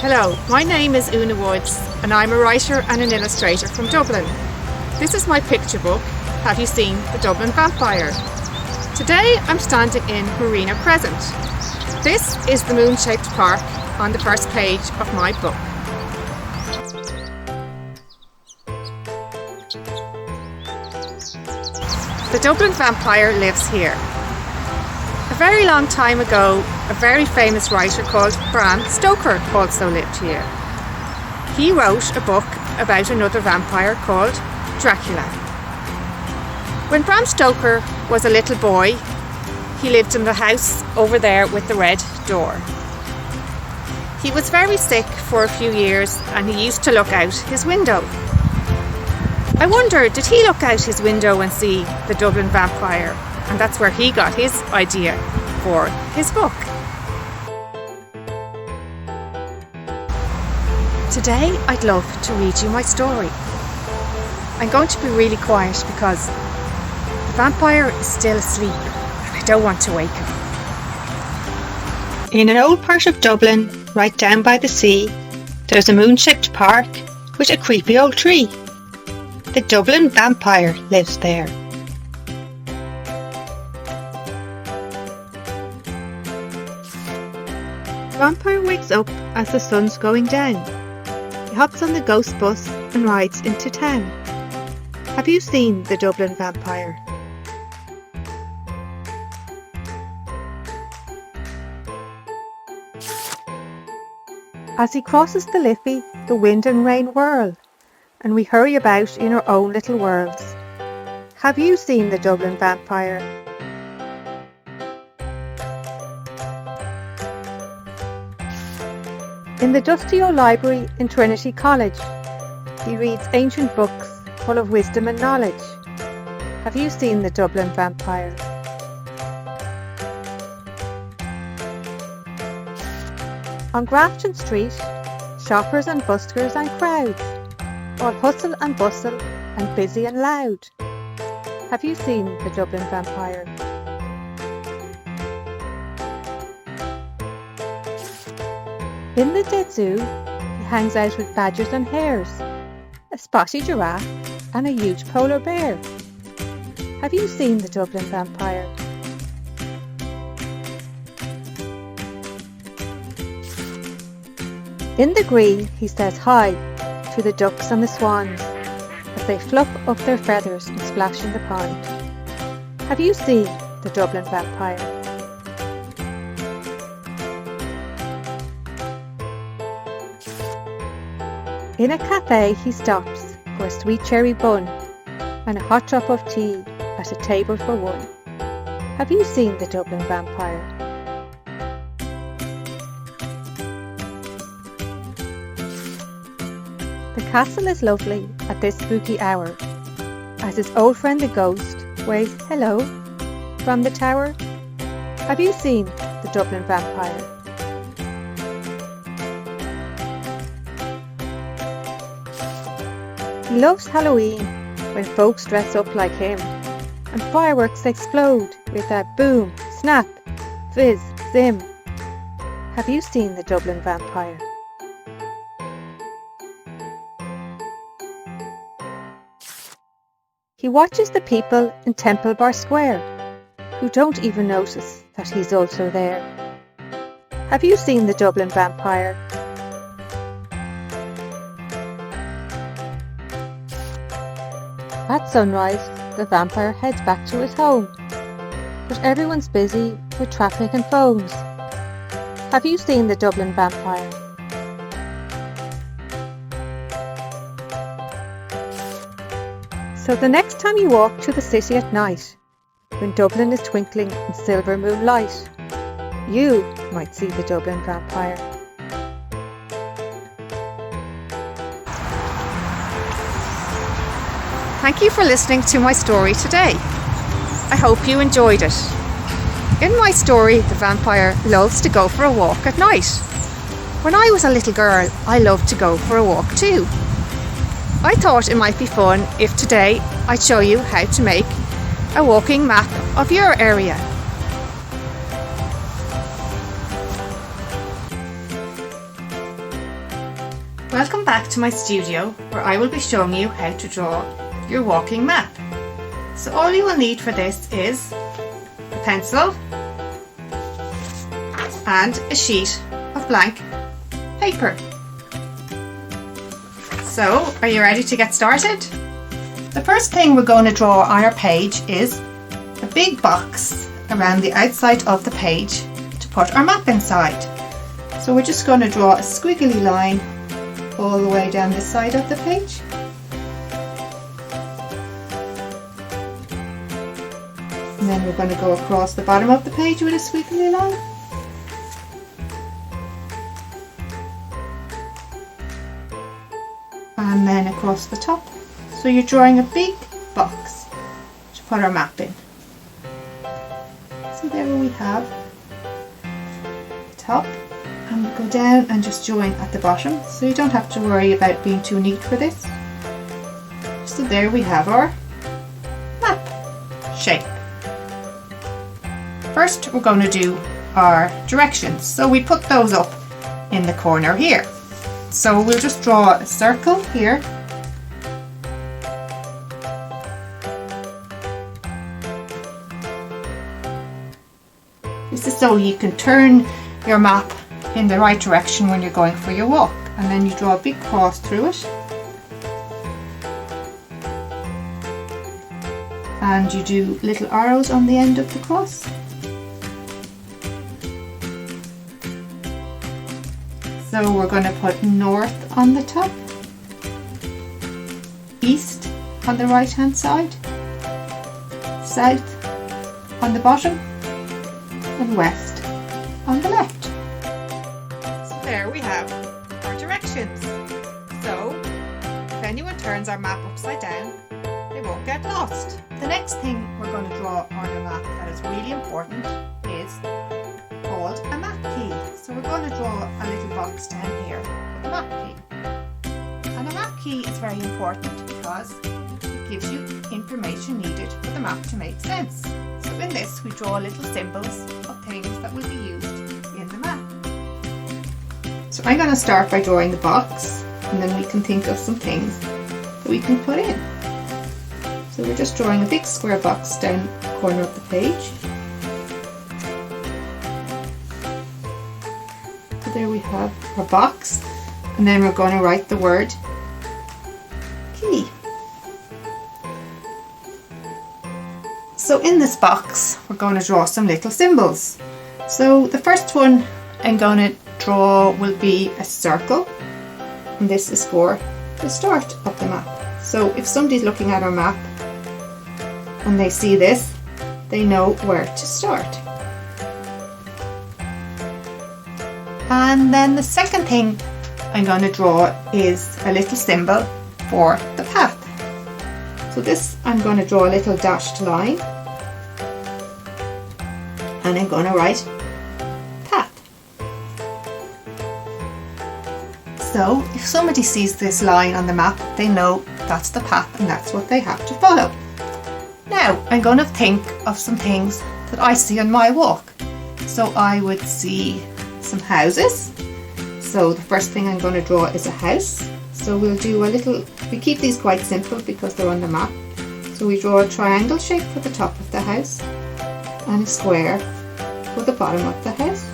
Hello, my name is Úna Woods and I'm a writer and an illustrator from Dublin. This is my picture book, Have You Seen the Dublin Vampire? Today I'm standing in Marino, Crescent. This is the moon-shaped park on the first page of my book. The Dublin Vampire lives here. A very long time ago, a very famous writer called Bram Stoker also lived here. He wrote a book about another vampire called Dracula. When Bram Stoker was a little boy, he lived in the house over there with the red door. He was very sick for a few years and he used to look out his window. I wonder, did he look out his window and see the Dublin Vampire? And that's where he got his idea for his book. Today I'd love to read you my story. I'm going to be really quiet because the vampire is still asleep and I don't want to wake him. In an old part of Dublin, right down by the sea, there's a moon-shaped park with a creepy old tree. The Dublin Vampire lives there. The vampire wakes up as the sun's going down. He hops on the ghost bus and rides into town. Have you seen the Dublin Vampire? As he crosses the Liffey, the wind and rain whirl, and we hurry about in our own little worlds. Have you seen the Dublin Vampire? In the dusty old library in Trinity College, he reads ancient books full of wisdom and knowledge. Have you seen the Dublin Vampire? On Grafton Street, shoppers and buskers and crowds, all hustle and bustle and busy and loud. Have you seen the Dublin Vampire? In the Dead Zoo, he hangs out with badgers and hares, a spotty giraffe and a huge polar bear. Have you seen the Dublin Vampire? In the green, he says hi to the ducks and the swans as they fluff up their feathers and splash in the pond. Have you seen the Dublin Vampire? In a cafe he stops for a sweet cherry bun and a hot cup of tea at a table for one. Have you seen the Dublin Vampire? The castle is lovely at this spooky hour as his old friend the ghost waves hello from the tower. Have you seen the Dublin Vampire? He loves Halloween when folks dress up like him and fireworks explode with a boom, snap, fizz, zim. Have you seen the Dublin Vampire? He watches the people in Temple Bar Square who don't even notice that he's also there. Have you seen the Dublin Vampire? At sunrise, the vampire heads back to his home, but everyone's busy with traffic and phones. Have you seen the Dublin Vampire? So the next time you walk to the city at night, when Dublin is twinkling in silver moonlight, you might see the Dublin Vampire. Thank you for listening to my story today. I hope you enjoyed it. In my story, the vampire loves to go for a walk at night. When I was a little girl, I loved to go for a walk too. I thought it might be fun if today I'd show you how to make a walking map of your area. Welcome back to my studio, where I will be showing you how to draw your walking map. So all you will need for this is a pencil and a sheet of blank paper. So, are you ready to get started? The first thing we're going to draw on our page is a big box around the outside of the page to put our map inside. So we're just going to draw a squiggly line all the way down this side of the page. And then we're going to go across the bottom of the page with a squiggly line. And then across the top. So you're drawing a big box to put our map in. So there we have the top, and we go down and just join at the bottom, so you don't have to worry about being too neat for this. So there we have our map shape. First we're going to do our directions, so we put those up in the corner here. So we'll just draw a circle here, this is so you can turn your map in the right direction when you're going for your walk, and then you draw a big cross through it, and you do little arrows on the end of the cross. So we're going to put north on the top, east on the right hand side, south on the bottom, and west on the left. So there we have our directions. So if anyone turns our map upside down, they won't get lost. The next thing we're going to draw on our map that is really important is called a map key. So we're going to draw a little box down here with a map key. And a map key is very important because it gives you information needed for the map to make sense. So in this we draw little symbols of things that will be used in the map. So I'm going to start by drawing the box, and then we can think of some things that we can put in. So we're just drawing a big square box down the corner of the page. So there we have our box, and then we're going to write the word key. So in this box we're going to draw some little symbols. So the first one I'm going to draw will be a circle, and this is for the start of the map. So if somebody's looking at our map and they see this, they know where to start. And then the second thing I'm going to draw is a little symbol for the path. So this I'm going to draw a little dashed line, and I'm going to write path. So if somebody sees this line on the map, they know that's the path and that's what they have to follow. Now I'm going to think of some things that I see on my walk. So I would see some houses. So the first thing I'm going to draw is a house. So we'll do a little, we keep these quite simple because they're on the map. So we draw a triangle shape for the top of the house and a square for the bottom of the house.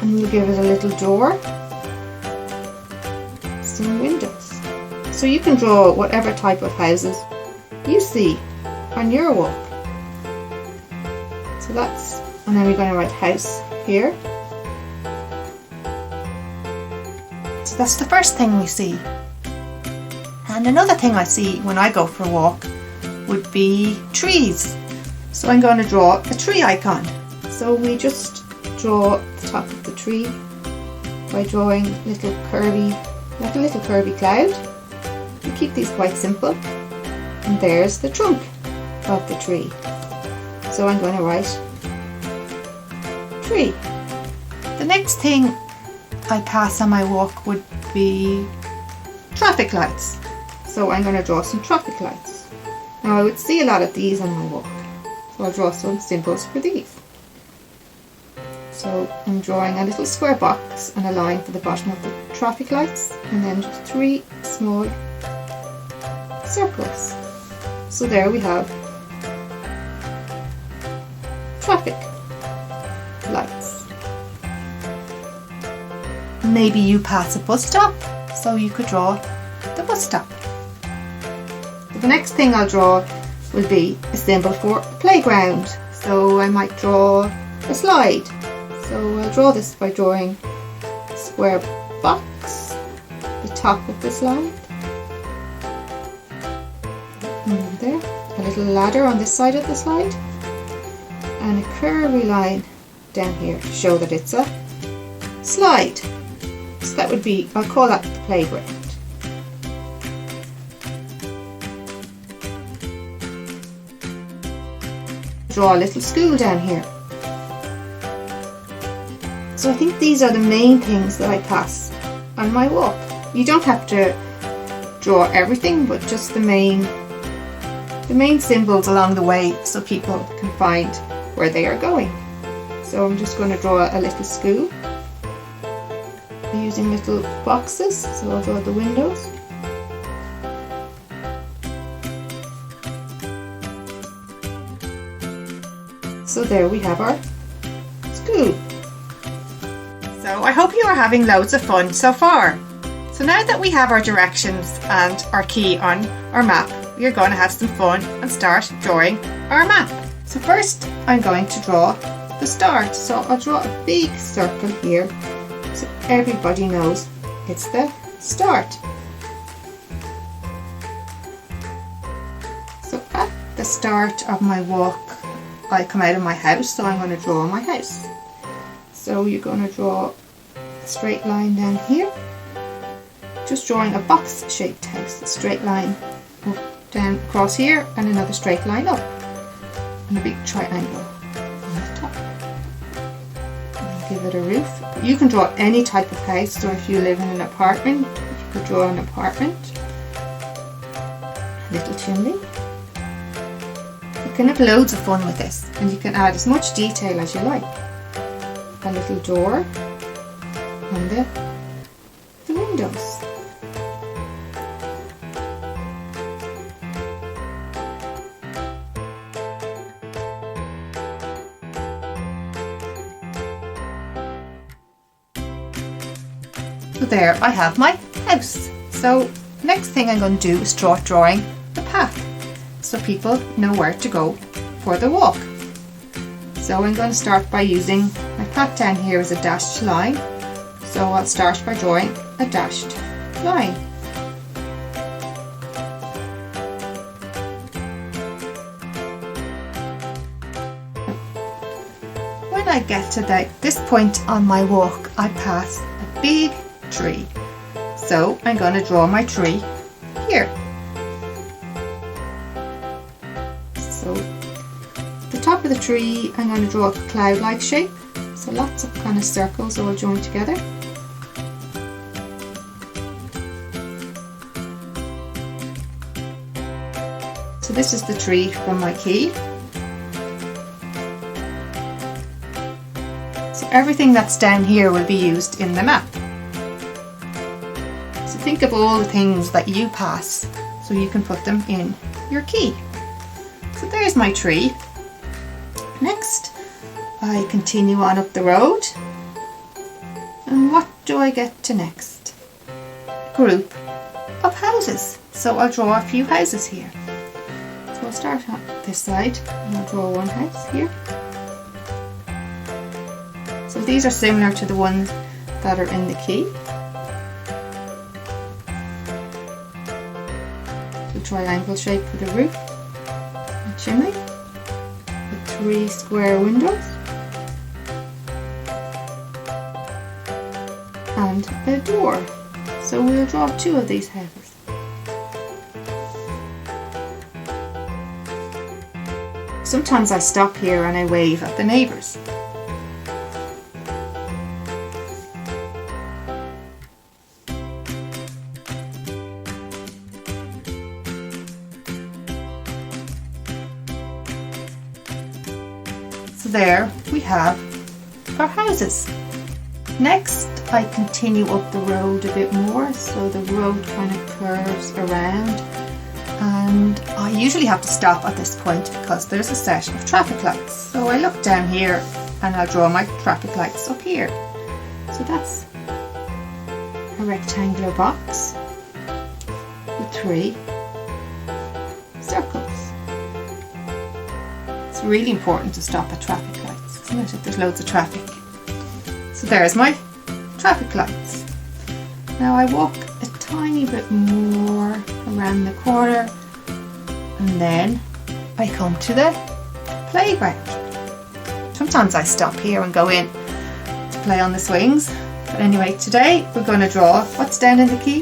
And we'll give it a little door, some windows. So you can draw whatever type of houses you see on your walk. So that's, and then we're going to write house here. So that's the first thing we see. And another thing I see when I go for a walk would be trees. So I'm going to draw a tree icon. So we just draw the top of the tree by drawing like a little curvy cloud. We keep these quite simple. And there's the trunk of the tree. So I'm going to write tree. The next thing I pass on my walk would be traffic lights. So I'm going to draw some traffic lights. Now I would see a lot of these on my walk. So I'll draw some symbols for these. So I'm drawing a little square box and a line for the bottom of the traffic lights, and then just 3 small circles. So there we have traffic lights. Maybe you pass a bus stop, so you could draw the bus stop. The next thing I'll draw will be a symbol for a playground. So I might draw a slide. So I'll draw this by drawing a square box, the top of the slide. And there, a little ladder on this side of the slide. And a curvy line down here to show that it's a slide. So that would be, I'll call that the playground. Draw a little school down here. So I think these are the main things that I pass on my walk. You don't have to draw everything, but just the main symbols along the way so people can find where they are going. So I'm just going to draw a little school using little boxes. So I'll draw the windows. So there we have our school. So I hope you are having loads of fun so far. So now that we have our directions and our key on our map, we are going to have some fun and start drawing our map. So first I'm going to draw the start. So I'll draw a big circle here so everybody knows it's the start. So at the start of my walk I come out of my house, so I'm going to draw my house. So you're going to draw a straight line down here, just drawing a box shaped house, a straight line up, down across here, and another straight line up, and a big triangle on the top. And give it a roof. You can draw any type of house, so if you live in an apartment, you could draw an apartment, a little chimney. You can have loads of fun with this, and you can add as much detail as you like. A little door and the windows. So there I have my house. So next thing I'm going to do is start drawing the path, so people know where to go for the walk. So I'm going to start by using my path down here as a dashed line. So I'll start by drawing a dashed line. When I get to this point on my walk, I pass a big tree. So I'm going to draw my tree here. So the top of the tree I'm going to draw a cloud-like shape, so lots of kind of circles all joined together. So this is the tree from my key. So everything that's down here will be used in the map. So think of all the things that you pass so you can put them in your key. So there's my tree. Next, I continue on up the road. And what do I get to next? A group of houses. So I'll draw a few houses here. So I'll start on this side and I'll draw one house here. So these are similar to the ones that are in the key. the triangle shape for the roof, a chimney, with 3 square windows, and a door. So we'll draw 2 of these houses. Sometimes I stop here and I wave at the neighbours. So there we have our houses. Next I continue up the road a bit more, so the road kind of curves around, and I usually have to stop at this point because there's a set of traffic lights. So I look down here and I'll draw my traffic lights up here. So that's a rectangular box with 3 circles. It's really important to stop at traffic lights, isn't it, if there's loads of traffic. So there's my traffic lights. Now I walk a tiny bit more around the corner and then I come to the playground. Sometimes I stop here and go in to play on the swings, but anyway, today we're going to draw what's down in the key?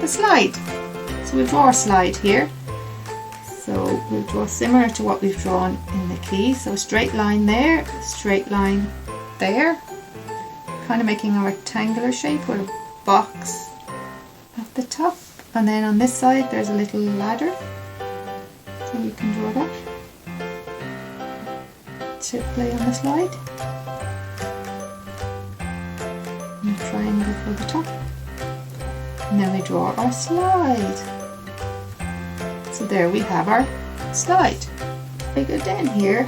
The slide. So we'll draw a slide here. So we'll draw similar to what we've drawn in the key. So a straight line there, a straight line there, kind of making a rectangular shape with a box at the top, and then on this side there's a little ladder, so you can draw that to play on the slide, and a triangle for the top, and then we draw our slide. So there we have our slide. I go down here.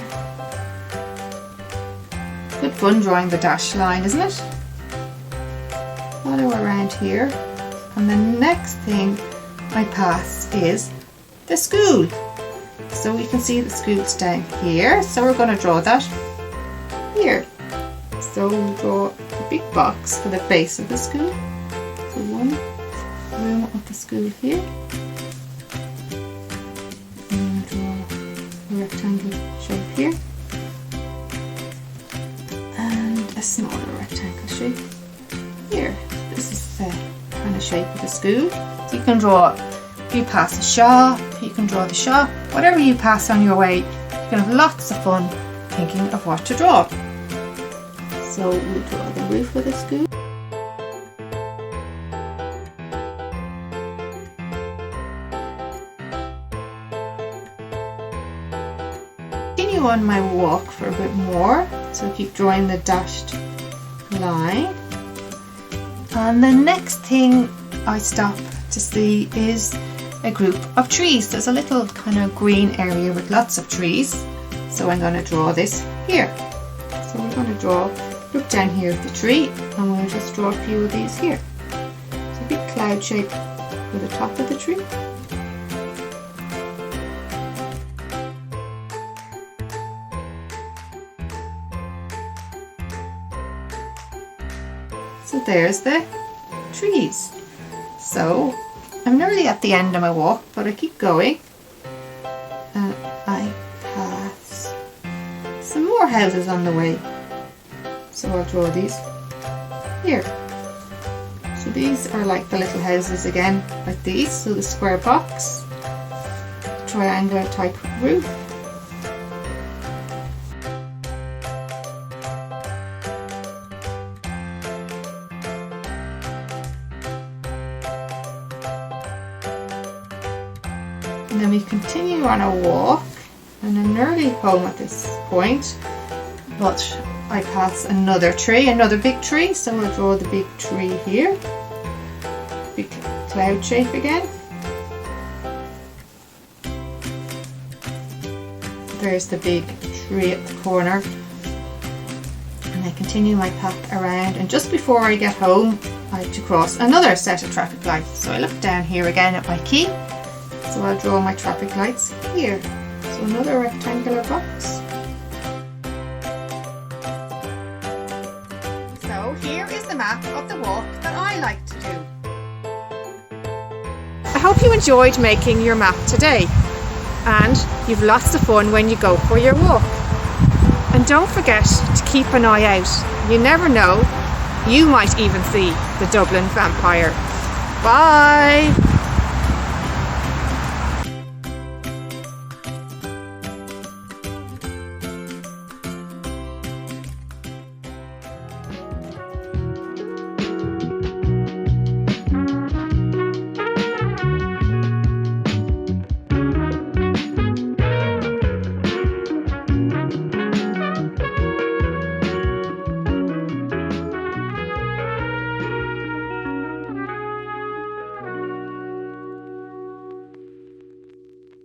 Good fun drawing the dash line, isn't it? Follow around here, and the next thing I pass is the school. So we can see the school's down here, so we're going to draw that here. So we'll draw a big box for the base of the school. So one room of the school here. And we'll draw a rectangle shape here. A smaller rectangle shape here. This is the kind of shape of the school. So you can draw, if you pass a shop, you can draw the shop, whatever you pass on your way, you can have lots of fun thinking of what to draw. So we'll draw the roof of the school. Continue on my walk for a bit more. So keep drawing the dashed line, and the next thing I stop to see is a group of trees. There's a little kind of green area with lots of trees, so I'm going to draw this here. So we're going to look down here at the tree, and we'll just draw a few of these here. So a big cloud shape for the top of the tree. So there's the trees. So I'm nearly at the end of my walk, but I keep going, and I pass some more houses on the way. So I'll draw these here. So these are like the little houses again, like these. So the square box, triangular type roof, and then we continue on our walk, and I'm nearly home at this point, but I pass another tree, another big tree, so we'll draw the big tree here, big cloud shape again. There's the big tree at the corner, and I continue my path around, and just before I get home I have to cross another set of traffic lights. So I look down here again at my key, so I'll draw my traffic lights here. So another rectangular box. So here is the map of the walk that I like to do. I hope you enjoyed making your map today, and you've lots of fun when you go for your walk. And don't forget to keep an eye out. You never know, you might even see the Dublin Vampire. Bye!